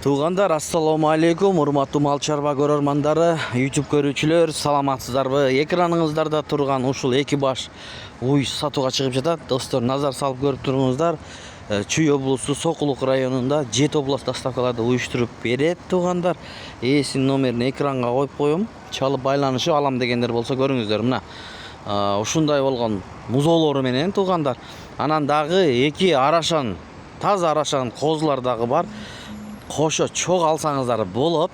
Туғандар, ассаламу алейкум, урматтуу мал чарба көрөрмандары, YouTube көрүүчүлөр, саламатсыздарбы? Экраныңыздарда турган ушул эки баш уй сатууга чыгып жатат. Достор, назар салып көрүп туруңуздар. Чүй облусу Сокулук районунда Жет область доставкаларды уюштуруп берет. Туғандар, ээсинин номерин экранга коюп коем. Чалып байланышып алам дегендер болсо көрүңүздөр. Мына ушундай болгон музоолору менен туғандар. Анан дагы эки арашан, таза арашан козулар дагы бар. Кошо чоң алсаңыздар болот.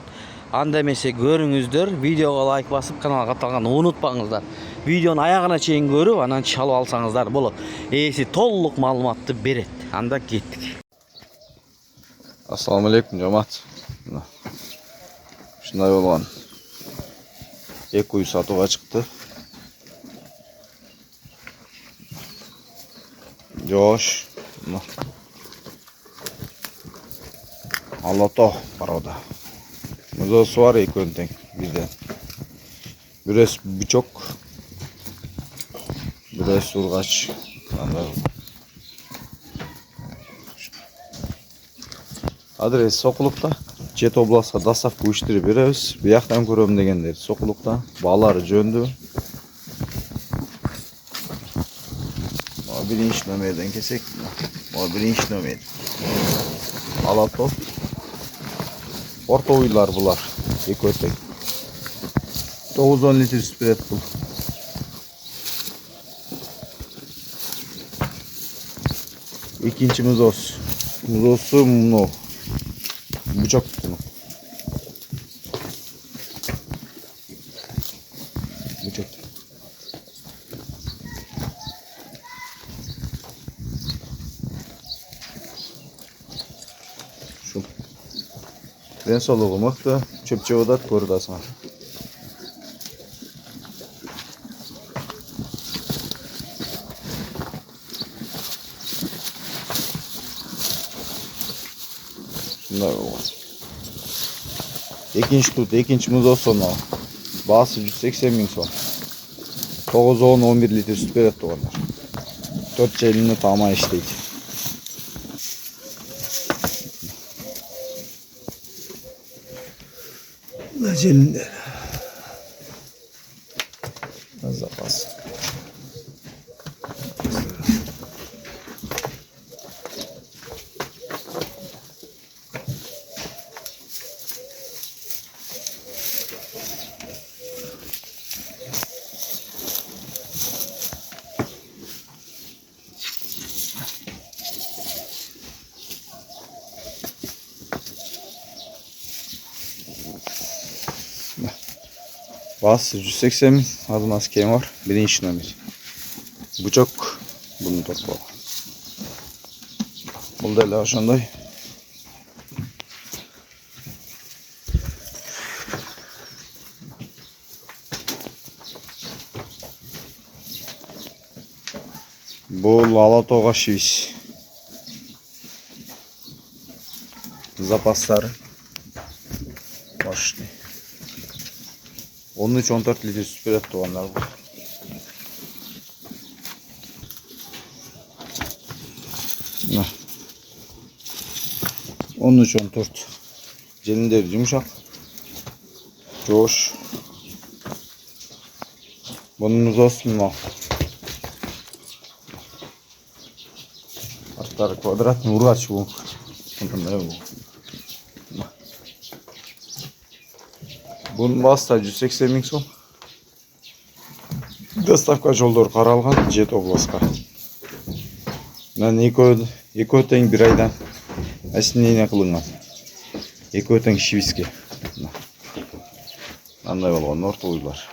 Анда эмесе көрүңүздөр. Видеого лайк басып, каналга катталганды унутпаңыздар. Видеонун аягына чейин көрүп, анан чалып алсаңыздар болот. Ээси толук маалыматты берет. Анда кеттик. Ассаламу алейкум, жамаат. Ушундай болгон эки уй сатууга чыкты. Жош. Алото порода. Музоосу бар экөөнүн тең бирден. Бирөөсү бычок, бирөөсү ургач. Адрес Сокулукта. Жет областка доставка уюштуруп беребиз. Бияктан көрөм дегендер Сокулукта. Баалары жөндүү. Биринчи номерден кесек. Биринчи номер. Алато. Орто уйлар булар. Экөө тең. 9-10 литр сүт берет бул. Экинчи музоос. Музоосу муну. Бычок. Бычок. Шу. Ден соолугу мыкты, чөп жеп атат, көрүп атасыңар. Шундай болгон. Экинчи музоосунун баасы 180 000 сом. 9-10-11 литр сүт берет тугандар. 4 желini тамай иштейт. Желиндер. Запас. Басы 180 000, азынасы кем бар, биринчи номер. Бычок, bunu топо. Бул деле ошондой. Бул алатога шивис. Запастары. Мощный. 13-14 литр сүт берет тугандар бул. Мына. 13-14. Желиндер жумшак. Жош. Bunun muzoosu mu? Artları kvadrat mı urgaç bu? Bunun bu. Bunun bası da 180 000 сом. Доставка жолдору каралган Жет областка. Мен экөө тең бир айдан ассинение кылынган. Экөө тең шивиске. Андай болгон орто уйлар.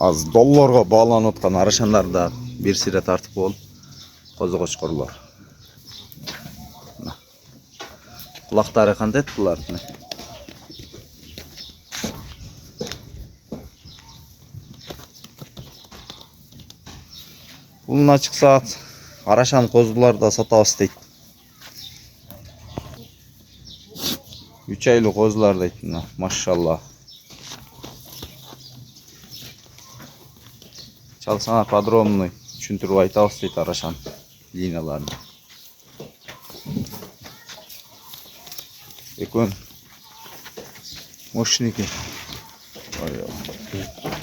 Az долларга бааланып аткан арашандар да бир сире тартып болуп, козу кочкорлор. Кулактары кандай булардын? Bunun açık saat Araşan kozullarda satабыз дейт. 3 aylık kozlar deydi bunlar. Maşallah. Çalsana padronunu. Çüntür White House deydi araşan linalarını. Ekon. Moşniki. Ay Allah.